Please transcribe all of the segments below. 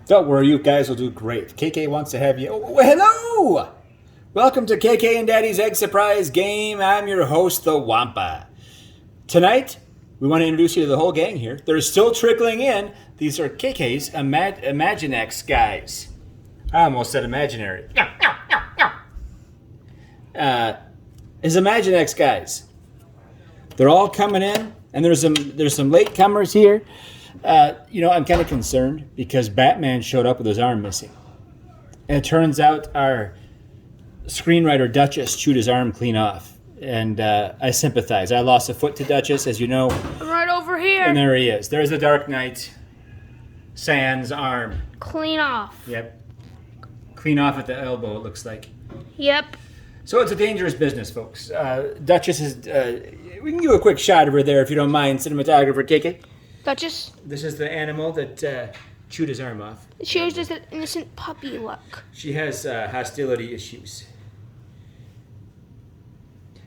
Don't worry, you guys will do great. KK wants to have you. Oh, hello! Welcome to KK and Daddy's Egg Surprise Game. I'm your host, the Wampa. Tonight, we want to introduce you to the whole gang here. They're still trickling in. These are KK's Imaginext guys. I almost said imaginary. His Imaginext guys. They're all coming in, and there's some late comers here. I'm kind of concerned because Batman showed up with his arm missing. And it turns out our screenwriter Duchess chewed his arm clean off. And I sympathize. I lost a foot to Duchess, as you know. I'm right over here. And there he is. There's the Dark Knight. Sans arm. Clean off. Yep. Clean off at the elbow, it looks like. Yep. So it's a dangerous business, folks. Duchess is... we can do a quick shot of her there, if you don't mind, cinematographer KK. Duchess. This is the animal that chewed his arm off. It shows just an innocent puppy look. She has hostility issues.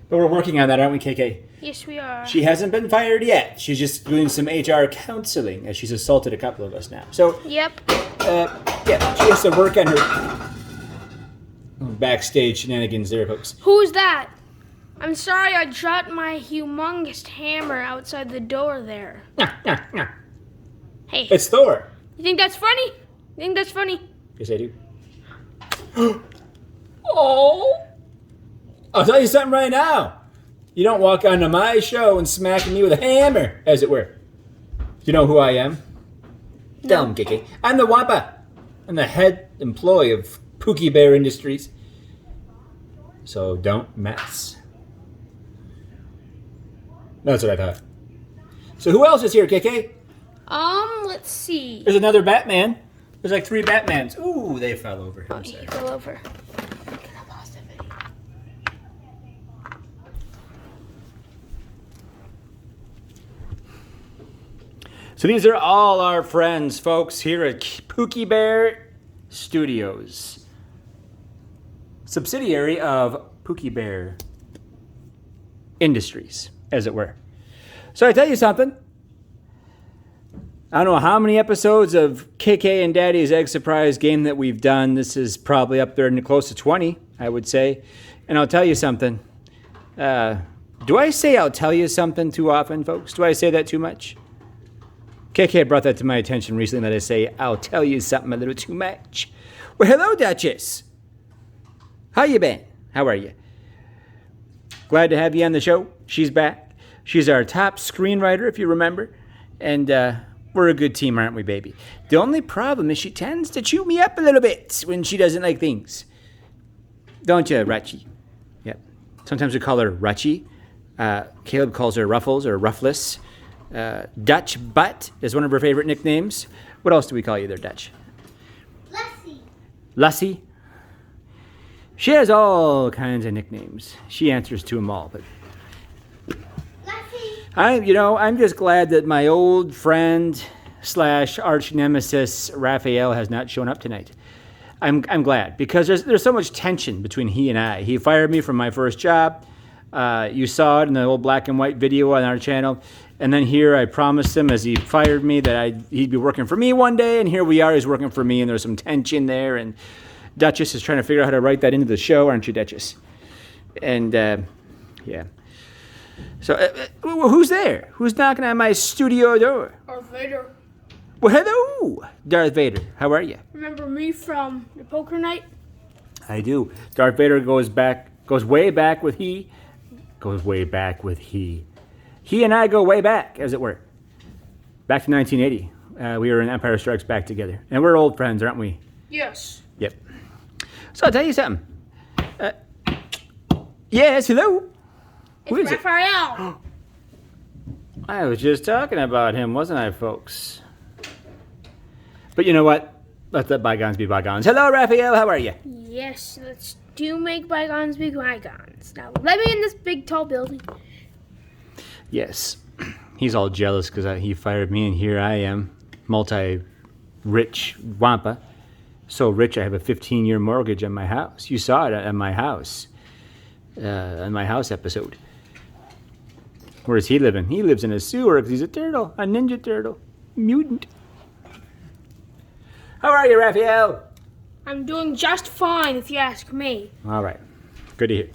But we're working on that, aren't we, KK? Yes, we are. She hasn't been fired yet. She's just doing some HR counseling as she's assaulted a couple of us now. So, Yep. she has to work on her backstage shenanigans there, folks. Who's that? I'm sorry I dropped my humongous hammer outside the door there. Hey, It's Thor. you think that's funny? You think that's funny? Yes, I do. Oh! I'll tell you something right now. You don't walk onto my show and smack me with a hammer, as it were. You know who I am? No. Tell him, KK. I'm the Wampa. I'm the head employee of Pookie Bear Industries. So don't mess. That's what I thought. So who else is here, KK? Let's see. There's another Batman. There's like 3 Batmans. Ooh, they fell over. Oh, I'm he sorry. fell over. Can I pause the video? So these are all our friends, folks, here at Pookie Bear Studios. Subsidiary of Pookie Bear Industries, as it were. So I tell you something. I don't know how many episodes of KK and Daddy's Egg Surprise Game that we've done. This is probably up there close to 20, I would say. And I'll tell you something. Do I say I'll tell you something too often, folks? Do I say that too much? KK brought that to my attention recently that I say, I'll tell you something a little too much. Well, hello, Duchess. How you been? How are you? Glad to have you on the show. She's back. She's our top screenwriter, if you remember. And we're a good team, aren't we, baby? The only problem is she tends to chew me up a little bit when she doesn't like things. Don't you, Ruchy? Yep. Sometimes we call her Ruchy. Caleb calls her Ruffles or Ruffless. Dutch Butt is one of her favorite nicknames. What else do we call you there, Dutch? Lassie. Lassie? She has all kinds of nicknames. She answers to them all. But Lassie. I'm just glad that my old friend / arch nemesis Raphael has not shown up tonight. I'm glad because there's so much tension between he and I. He fired me from my first job. You saw it in the old black and white video on our channel. And then here I promised him as he fired me that he'd be working for me one day. And here we are, he's working for me. And there's some tension there. And Duchess is trying to figure out how to write that into the show, aren't you, Duchess? And, yeah. So, who's there? Who's knocking on my studio door? Darth Vader. Well, hello, Darth Vader. How are you? Remember me from the poker night? I do. Darth Vader goes way back with he. He and I go way back, as it were. Back to 1980. We were in Empire Strikes Back together. And we're old friends, aren't we? Yes. Yep. So I'll tell you something. Yes, hello. Who It's is it? Raphael. I was just talking about him, wasn't I, folks? But you know what? Let the bygones be bygones. Hello, Raphael. How are you? Yes, let's do make bygones be bygones. Now, let me in this big tall building. Yes. He's all jealous because he fired me, and here I am, multi-rich Wampa. So rich, I have a 15-year mortgage on my house. You saw it at my house, on my house episode. Where does he live in? He lives in a sewer because he's a turtle, a ninja turtle, mutant. How are you, Raphael? I'm doing just fine, if you ask me. All right. Good to hear.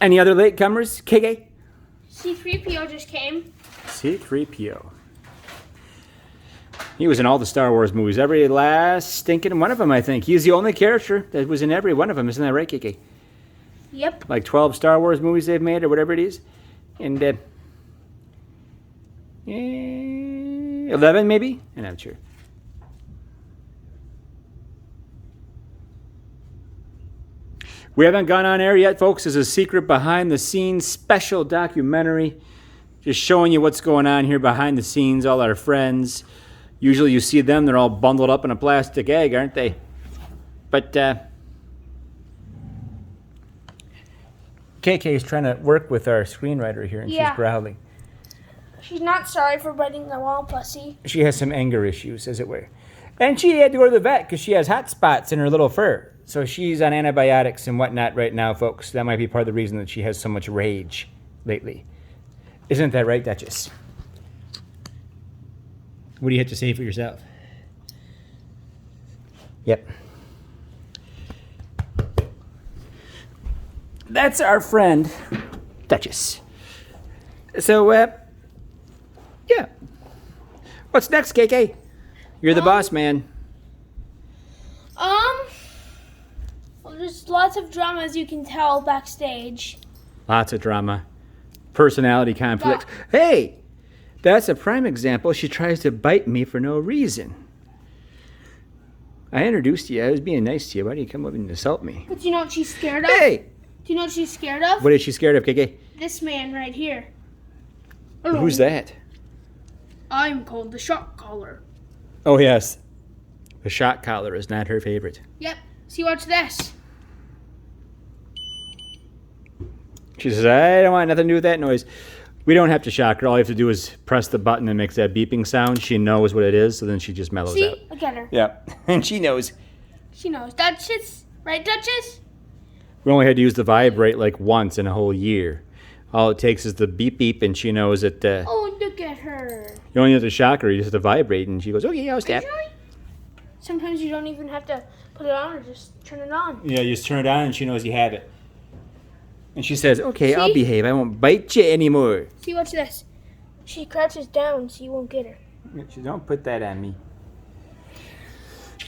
Any other latecomers, KK? C-3PO just came. C-3PO. He was in all the Star Wars movies, every last stinking one of them, I think. He's the only character that was in every one of them, isn't that right, KK? Yep. Like 12 Star Wars movies they've made, or whatever it is. And 11, maybe? I'm not sure. We haven't gone on air yet, folks. It's a secret behind-the-scenes special documentary. Just showing you what's going on here behind the scenes, all our friends. Usually you see them, they're all bundled up in a plastic egg, aren't they? But KK is trying to work with our screenwriter here, and Yeah. she's growling. She's not sorry for biting the wall, pussy. She has some anger issues, as it were. And she had to go to the vet because she has hot spots in her little fur. So she's on antibiotics and whatnot right now, folks. That might be part of the reason that she has so much rage lately. Isn't that right, Duchess? What do you have to say for yourself? Yep. That's our friend, Duchess. So, yeah. What's next, KK? You're the boss, man. Well, there's lots of drama, as you can tell, backstage. Lots of drama. Personality conflicts. Hey! That's a prime example. She tries to bite me for no reason. I introduced you. I was being nice to you. Why do you come up and insult me? But do you know what she's scared of? Hey! Do you know what she's scared of? What is she scared of, KK? This man right here. Who's that? I'm called the shock collar. Oh, yes. The shot collar is not her favorite. Yep. See, watch this. She says, I don't want nothing to do with that noise. We don't have to shock her. All you have to do is press the button and makes that beeping sound. She knows what it is, so then she just mellows out. See? Look at her. Yeah. And she knows. She knows. Duchess? Right, Duchess? We only had to use the vibrate like once in a whole year. All it takes is the beep beep, and she knows that Oh, look at her. you only have to shock her. You just have to vibrate, and she goes, okay, I'll step. Sometimes you don't even have to put it on or just turn it on. Yeah, you just turn it on, and she knows you have it. And she says, okay, I'll See? behave. I won't bite you anymore. See, watch this. She crouches down so you won't get her. Don't put that on me.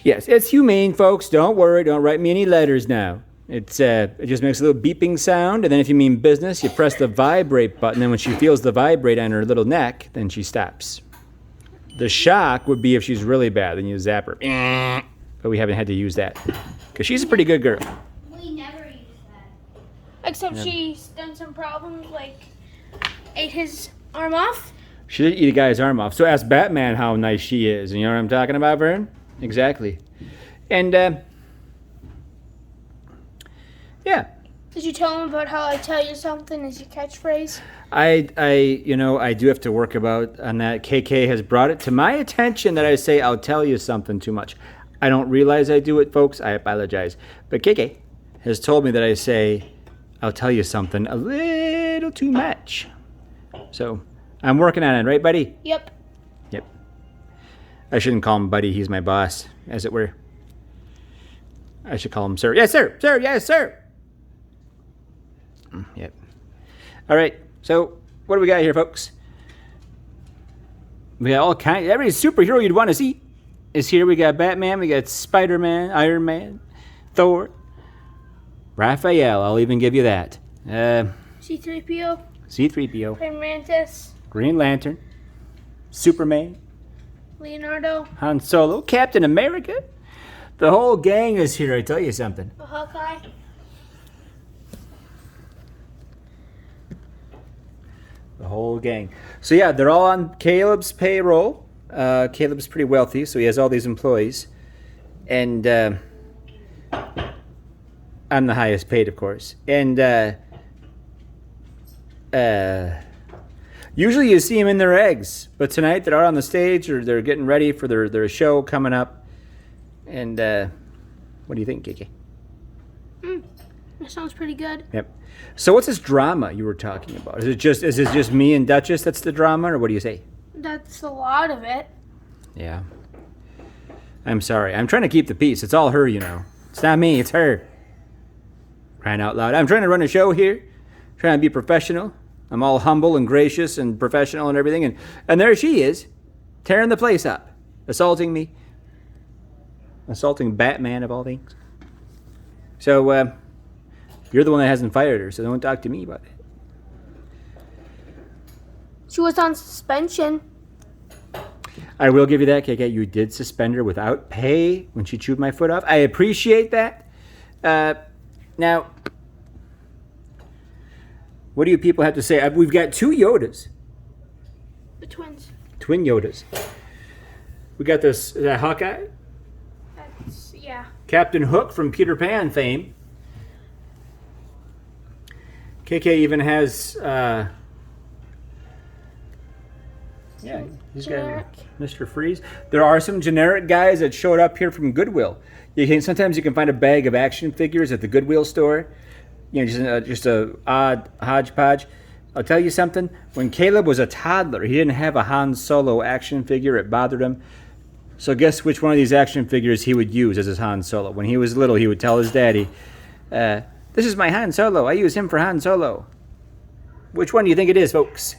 Yes, it's humane, folks. Don't worry. Don't write me any letters now. It just makes a little beeping sound, and then if you mean business, you press the vibrate button, and when she feels the vibrate on her little neck, then she stops. The shock would be if she's really bad, then you zap her. But we haven't had to use that, because she's a pretty good girl. We never use that. Except she's done some problems, like ate his arm off. She did eat a guy's arm off. So ask Batman how nice she is. And you know what I'm talking about, Vern? Exactly. And, yeah. Did you tell him about how I tell you something is your catchphrase? I do have to work on that. KK has brought it to my attention that I say, I'll tell you something too much. I don't realize I do it, folks. I apologize. But KK has told me that I say, I'll tell you something a little too much. So I'm working on it, right, buddy? Yep. Yep. I shouldn't call him buddy. He's my boss, as it were. I should call him sir. Yes, sir. Sir. Yes, sir. Yep. All right. So what do we got here, folks? We got all kinds. Every superhero you'd want to see is here. We got Batman. We got Spider-Man, Iron Man, Thor, Raphael. I'll even give you that. C-3PO, C-3PO, Praying Mantis, Green Lantern, Superman, Leonardo, Han Solo, Captain America. The whole gang is here. I tell you something. Hawkeye. The whole gang. So yeah, they're all on Caleb's payroll. Caleb's pretty wealthy, so he has all these employees. And I'm the highest paid, of course. And usually you see them in their eggs, but tonight they're out on the stage or they're getting ready for their show coming up. And what do you think, Kiki? That sounds pretty good. Yep. So what's this drama you were talking about? Is it just me and Duchess that's the drama, or what do you say? That's a lot of it. Yeah. I'm sorry. I'm trying to keep the peace. It's all her, you know. It's not me, it's her. Crying out loud. I'm trying to run a show here, trying to be professional. I'm all humble and gracious and professional and everything. And there she is, tearing the place up, assaulting me. Assaulting Batman of all things. So, you're the one that hasn't fired her, so don't talk to me about it. She was on suspension. I will give you that, KK. You did suspend her without pay when she chewed my foot off. I appreciate that. Now, what do you people have to say? We've got 2 Yodas. The twins. Twin Yodas. We got this Hawkeye. Yeah. Captain Hook from Peter Pan fame. KK even has... yeah, he's Generic. got Mr. Freeze. There are some generic guys that showed up here from Goodwill. Sometimes you can find a bag of action figures at the Goodwill store. You know, just a odd hodgepodge. I'll tell you something. When Caleb was a toddler, he didn't have a Han Solo action figure. It bothered him. So guess which one of these action figures he would use as his Han Solo. When he was little, he would tell his daddy, "This is my Han Solo. I use him for Han Solo." Which one do you think it is, folks?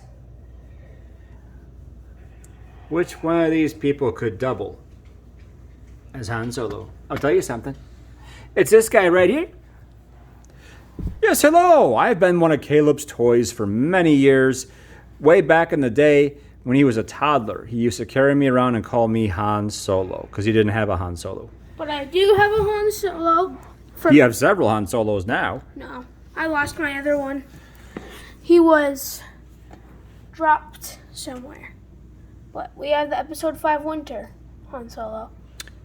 Which one of these people could double as Han Solo? I'll tell you something. It's this guy right here. Yes, hello. I've been one of Caleb's toys for many years. Way back in the day when he was a toddler, he used to carry me around and call me Han Solo because he didn't have a Han Solo. But I do have a Han Solo. You have several Han Solos now. No, I lost my other one. He was dropped somewhere. But we have the episode 5 Winter Han Solo.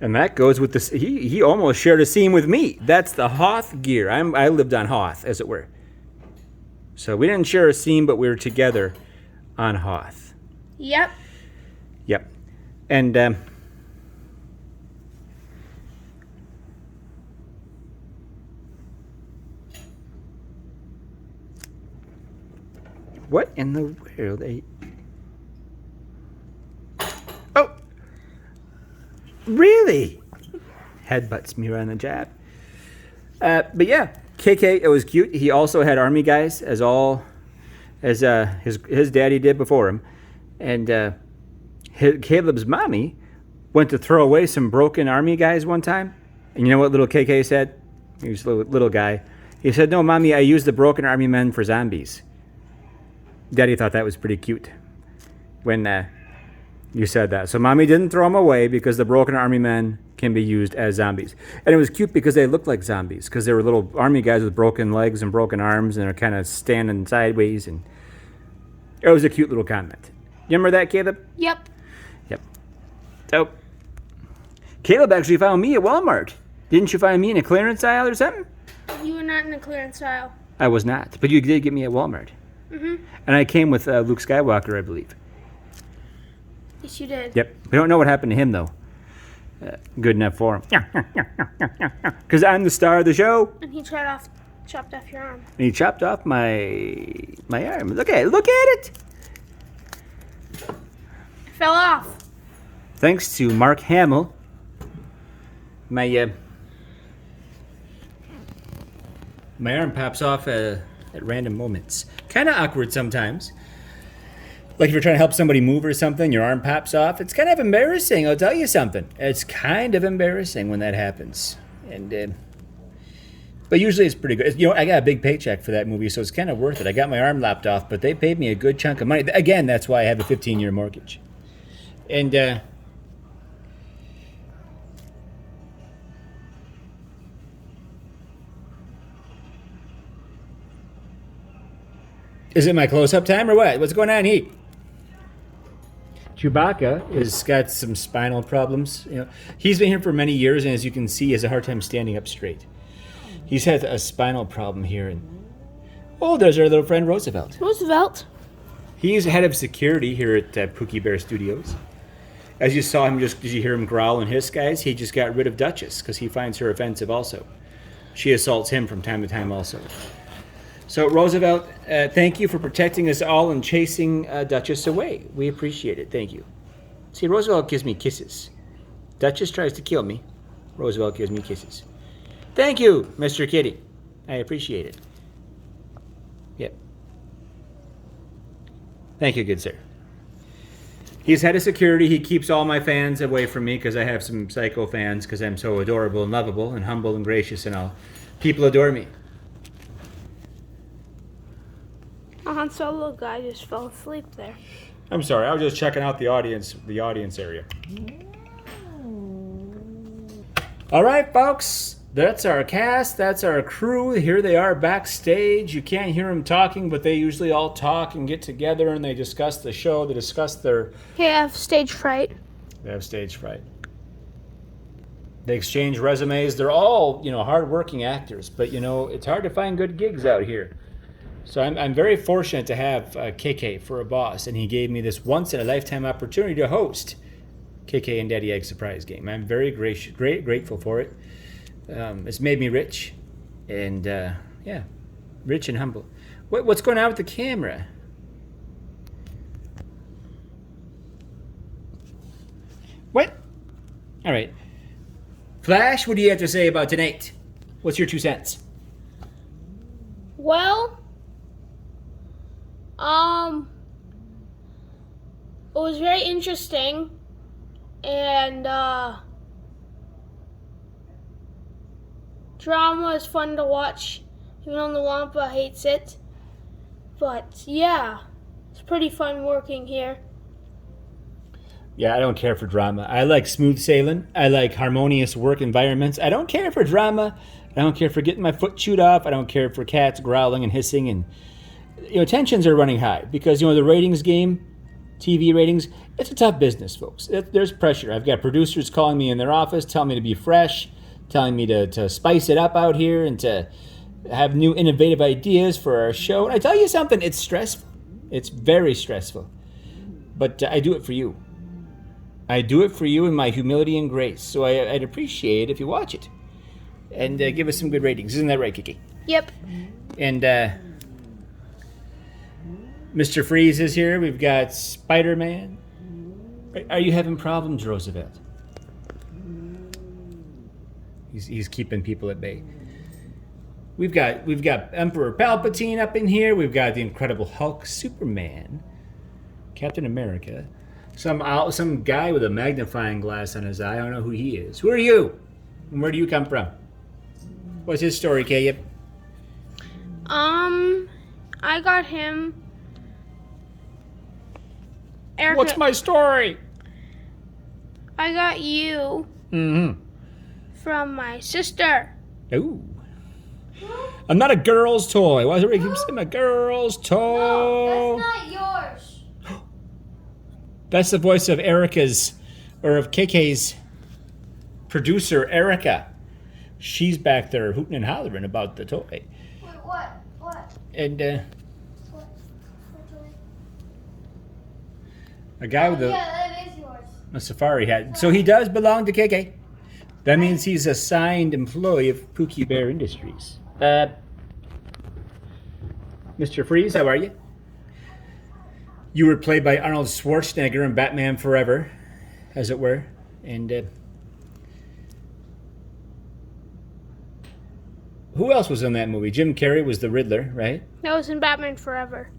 And that goes with this. He almost shared a scene with me. That's the Hoth gear. I lived on Hoth, as it were. So we didn't share a scene, but we were together on Hoth. Yep. Yep. And what in the world? Oh, really? Headbutts me right on the jab. But yeah, KK, it was cute. He also had army guys, as his daddy did before him, and Caleb's mommy went to throw away some broken army guys one time, and you know what little KK said? He was a little guy. He said, "No, mommy, I used the broken army men for zombies." Daddy thought that was pretty cute when you said that. So mommy didn't throw them away because the broken army men can be used as zombies. And it was cute because they looked like zombies because they were little army guys with broken legs and broken arms and they're kind of standing sideways. And it was a cute little comment. You remember that, Caleb? Yep. Yep. So Caleb actually found me at Walmart. Didn't you find me in a clearance aisle or something? You were not in the clearance aisle. I was not. But you did get me at Walmart. Mm-hmm. And I came with Luke Skywalker, I believe. Yes, you did. Yep. We don't know what happened to him, though. Good enough for him. Because I'm the star of the show. And he chopped off your arm. And he chopped off my arm. Look at it. It fell off. Thanks to Mark Hamill. My arm pops off at random moments. Kind of awkward sometimes. Like if you're trying to help somebody move or something, your arm pops off. It's kind of embarrassing, I'll tell you something. It's kind of embarrassing when that happens. And but usually it's pretty good. You know, I got a big paycheck for that movie, so it's kind of worth it. I got my arm lopped off, but they paid me a good chunk of money. Again, that's why I have a 15-year mortgage. And is it my close-up time or what? What's going on here? Chewbacca has got some spinal problems. You know, he's been here for many years, and as you can see, he has a hard time standing up straight. He's had a spinal problem here. And there's our little friend Roosevelt. Roosevelt. He's head of security here at Pookie Bear Studios. As you saw him, did you hear him growl and hiss, guys? He just got rid of Duchess because he finds her offensive also. She assaults him from time to time also. So, Roosevelt, thank you for protecting us all and chasing Duchess away. We appreciate it. Thank you. See, Roosevelt gives me kisses. Duchess tries to kill me. Roosevelt gives me kisses. Thank you, Mr. Kitty. I appreciate it. Yep. Thank you, good sir. He's head of security. He keeps all my fans away from me because I have some psycho fans because I'm so adorable and lovable and humble and gracious and all. People adore me. A Han Solo guy just fell asleep there. I'm sorry. I was just checking out the audience area. All right, folks. That's our cast. That's our crew. Here they are backstage. You can't hear them talking, but they usually all talk and get together and they discuss the show. They discuss their... They have stage fright. They have stage fright. They exchange resumes. They're all, hard-working actors. But, it's hard to find good gigs out here. So I'm very fortunate to have KK for a boss. And he gave me this once-in-a-lifetime opportunity to host KK and Daddy Egg Surprise Game. I'm very grateful for it. It's made me rich, and rich and humble. What's going on with the camera? What? All right. Flash, what do you have to say about tonight? What's your 2 cents? Well, it was very interesting, and drama is fun to watch, even though the Wampa hates it. But yeah, it's pretty fun working here. Yeah, I don't care for drama. I like smooth sailing. I like harmonious work environments. I don't care for drama. I don't care for getting my foot chewed off. I don't care for cats growling and hissing. And tensions are running high because the ratings game, TV ratings, it's a tough business, folks. There's pressure. I've got producers calling me in their office, telling me to be fresh, telling me to spice it up out here and to have new innovative ideas for our show. And I tell you something, it's stressful. It's very stressful. But I do it for you. I do it for you in my humility and grace. So I'd appreciate if you watch it. And give us some good ratings. Isn't that right, Kiki? Yep. And Mr. Freeze is here. We've got Spider-Man. Are you having problems, Roosevelt? He's keeping people at bay. We've got Emperor Palpatine up in here. We've got the Incredible Hulk, Superman, Captain America, some guy with a magnifying glass on his eye. I don't know who he is. Who are you? And where do you come from? What's his story, Caleb? I got him. Erica, What's my story? I got you from my sister. Ooh. I'm not a girl's toy. Why is everybody keep saying a girl's toy? No, that's not yours. That's the voice of of KK's producer, Erica. She's back there hooting and hollering about the toy. Wait, what? And What toy? a guy with that is yours. a safari hat. So he does belong to KK. That means he's a signed employee of Pookie Bear Industries. Mr. Freeze, how are you? You were played by Arnold Schwarzenegger in Batman Forever, as it were. And who else was in that movie? Jim Carrey was the Riddler, right? That was in Batman Forever.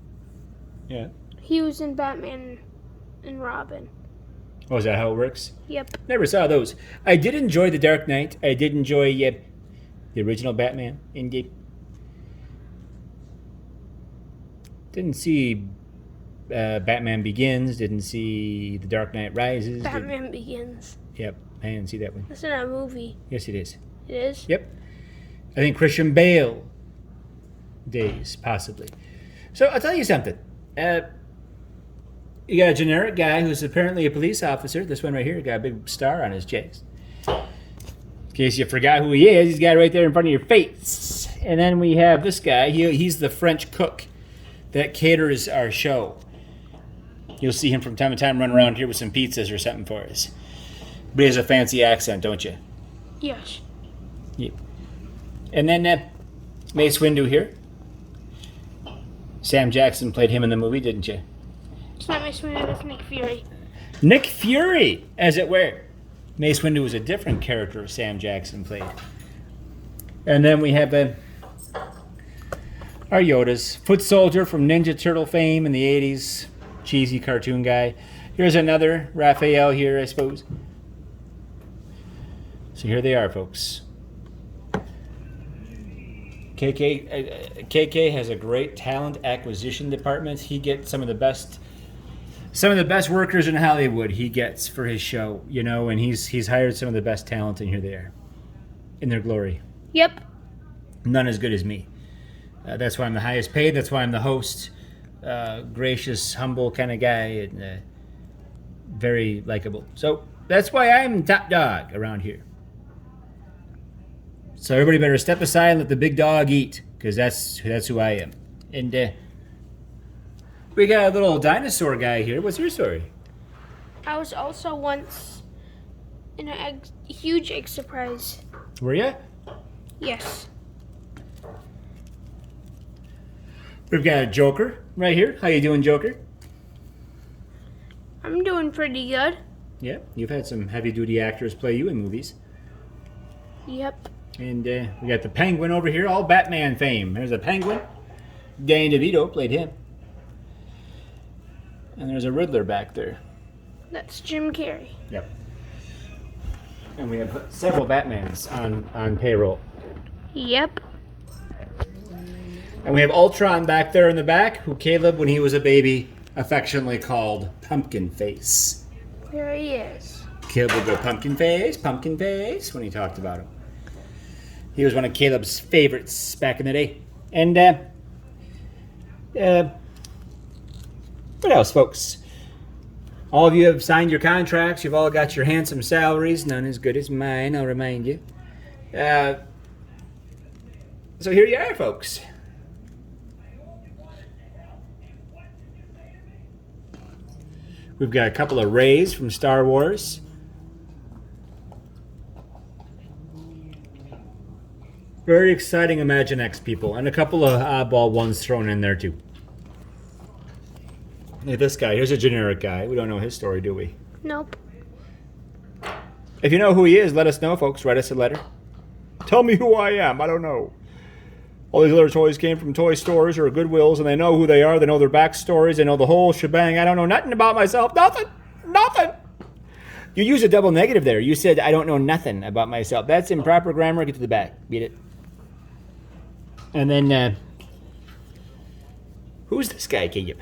Yeah. He was in Batman and Robin. Oh, is that how it works? Yep. Never saw those. I did enjoy The Dark Knight. I did enjoy the original Batman. Indeed. Didn't see Batman Begins. Didn't see The Dark Knight Rises. Batman Begins. Yep, I didn't see that one. That's not a movie. Yes, it is. It is? Yep. I think Christian Bale days, possibly. So I'll tell you something. You got a generic guy who's apparently a police officer. This one right here got a big star on his chest. In case you forgot who he is, he's got it right there in front of your face. And then we have this guy. He's the French cook that caters our show. You'll see him from time to time run around here with some pizzas or something for us. But he has a fancy accent, don't you? Yes. Yep. And then Mace Windu here. Sam Jackson played him in the movie, didn't you? It's not Mace Windu, that's Nick Fury. Nick Fury, as it were. Mace Windu was a different character Sam Jackson played. And then we have our Yodas. Foot Soldier from Ninja Turtle fame in the 80s. Cheesy cartoon guy. Here's another Raphael here, I suppose. So here they are, folks. KK has a great talent acquisition department. He gets some of the best workers in Hollywood he gets for his show, you know, and he's hired some of the best talent, and here they are in their glory. Yep. None as good as me. That's why I'm the highest paid. That's why I'm the host. Gracious, humble kind of guy, and very likable. So that's why I'm top dog around here. So everybody better step aside and let the big dog eat, because that's who I am. And we got a little dinosaur guy here. What's your story? I was also once in a huge egg surprise. Were you? Yes. We've got a Joker right here. How you doing, Joker? I'm doing pretty good. Yeah, you've had some heavy-duty actors play you in movies. Yep. And we got the Penguin over here, all Batman fame. There's a Penguin. Danny DeVito played him. And there's a Riddler back there. That's Jim Carrey. Yep. And we have several Batmans on payroll. Yep. And we have Ultron back there in the back, who Caleb, when he was a baby, affectionately called Pumpkin Face. There he is. Caleb would go, Pumpkin Face, when he talked about him. He was one of Caleb's favorites back in the day. And, what else, folks? All of you have signed your contracts. You've all got your handsome salaries. None as good as mine, I'll remind you. So here you are, folks. We've got a couple of Rays from Star Wars. Very exciting Imaginext people. And a couple of oddball ones thrown in there, too. Hey, this guy. Here's a generic guy. We don't know his story, do we? Nope. If you know who he is, let us know, folks. Write us a letter. Tell me who I am. I don't know. All these other toys came from toy stores or Goodwills, and they know who they are. They know their backstories. They know the whole shebang. I don't know nothing about myself. Nothing. You used a double negative there. You said, I don't know nothing about myself. That's improper grammar. Get to the back. Beat it. And then, who's this guy, Caleb?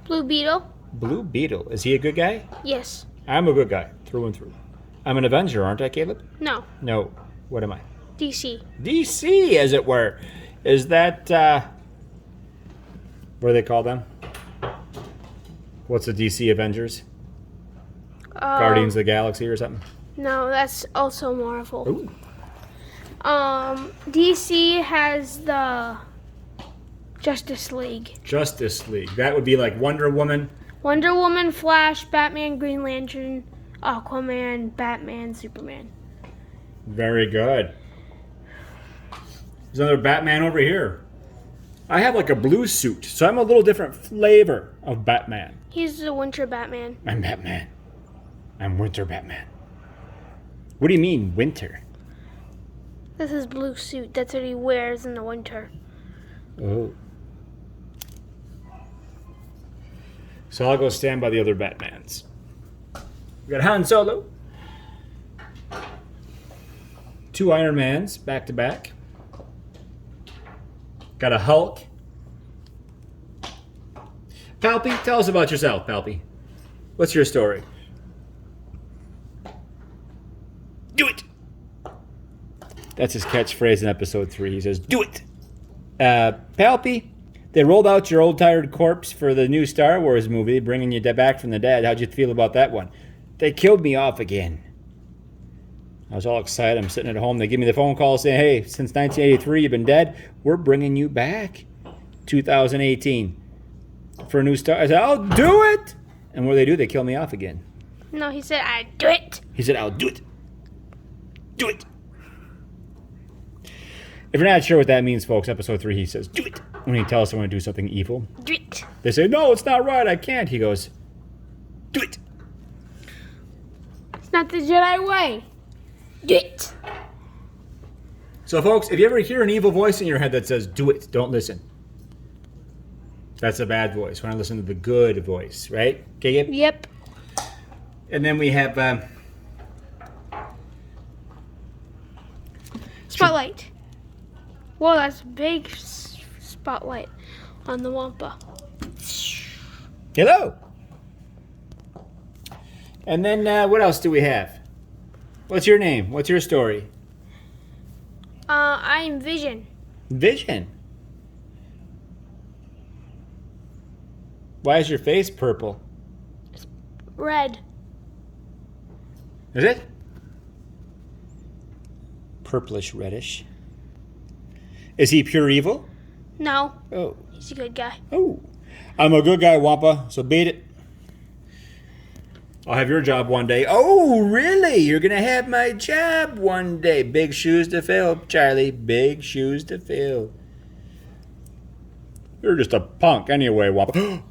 Blue Beetle? Blue Beetle. Is he a good guy? Yes. I'm a good guy, through and through. I'm an Avenger, aren't I, Caleb? No. No. What am I? DC. DC, as it were. Is that, what do they call them? What's the DC Avengers? Guardians of the Galaxy or something? No, that's also Marvel. Ooh. DC has the Justice League. Justice League. That would be like Wonder Woman. Wonder Woman, Flash, Batman, Green Lantern, Aquaman, Batman, Superman. Very good. There's another Batman over here. I have like a blue suit, so I'm a little different flavor of Batman. He's the Winter Batman. I'm Batman. I'm Winter Batman. What do you mean, winter? That's his blue suit. That's what he wears in the winter. Oh. So I'll go stand by the other Batmans. We got Han Solo. 2 Iron Mans, back to back. Got a Hulk. Palpy, tell us about yourself, Palpy. What's your story? Do it! That's his catchphrase in episode 3. He says, do it! Palpy, they rolled out your old tired corpse for the new Star Wars movie, bringing you back from the dead. How'd you feel about that one? They killed me off again. I was all excited. I'm sitting at home. They give me the phone call saying, hey, since 1983 you've been dead. We're bringing you back 2018 for a new Star. I said, I'll do it! And what do? They kill me off again. No, he said, I'd do it. He said, I'll do it. Do it. If you're not sure what that means, folks, episode 3, he says, do it. When he tells someone to do something evil, Do it. they say, "No, it's not right. I can't." He goes, "Do it." It's not the Jedi way. Do it. So, folks, if you ever hear an evil voice in your head that says, "Do it," don't listen. That's a bad voice. When I listen to the good voice, right? Okay, Gabe? Yep. And then we have Spotlight. Whoa, that's a big spotlight on the Wampa. hello. And then what else do we have? What's your name? What's your story? I'm Vision. Vision. Why is your face purple? Red. Is it? Purplish reddish. Is he pure evil? No, Oh. he's a good guy. Oh. I'm a good guy, Wampa, so beat it. I'll have your job one day. Oh, really? You're going to have my job one day. Big shoes to fill, Charlie. Big shoes to fill. You're just a punk anyway, Wampa.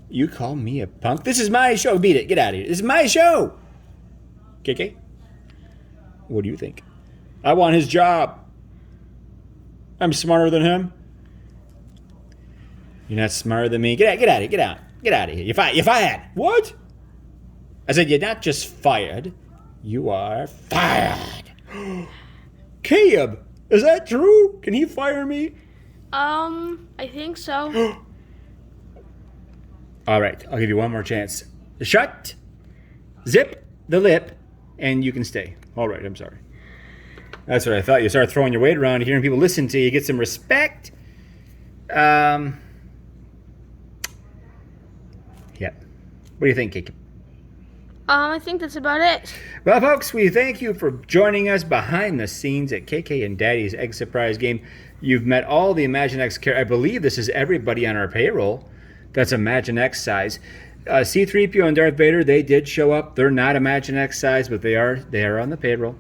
You call me a punk? This is my show. Beat it. Get out of here. This is my show. KK? What do you think? I want his job. I'm smarter than him. You're not smarter than me. Get out of here. Get out. Get out of here. You're fired. What? I said you're not just fired. You are fired. Caleb, is that true? Can he fire me? I think so. All right, I'll give you one more chance. Shut, zip the lip, and you can stay. All right, I'm sorry. That's what I thought. You start throwing your weight around, hearing people listen to you, get some respect. Yeah. What do you think, Kiki? I think that's about it. Well, folks, we thank you for joining us behind the scenes at KK and Daddy's Egg Surprise Game. You've met all the Imaginext characters. I believe this is everybody on our payroll that's Imaginext size. C-3PO and Darth Vader, they did show up. They're not Imaginext size, but they are on the payroll.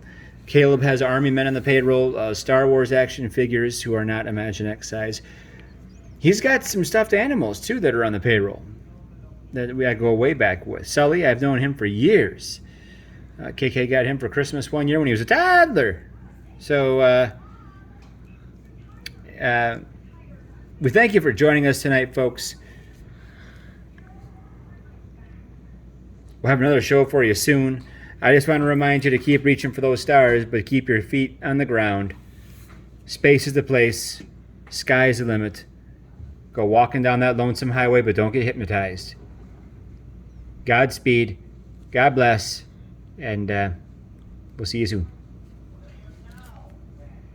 Caleb has Army men on the payroll, Star Wars action figures who are not Imaginext size. He's got some stuffed animals, too, that are on the payroll that I go way back with. Sully, I've known him for years. KK got him for Christmas one year when he was a toddler. So we thank you for joining us tonight, folks. We'll have another show for you soon. I just want to remind you to keep reaching for those stars, but keep your feet on the ground. Space is the place. Sky is the limit. Go walking down that lonesome highway, but don't get hypnotized. Godspeed. God bless. And we'll see you soon.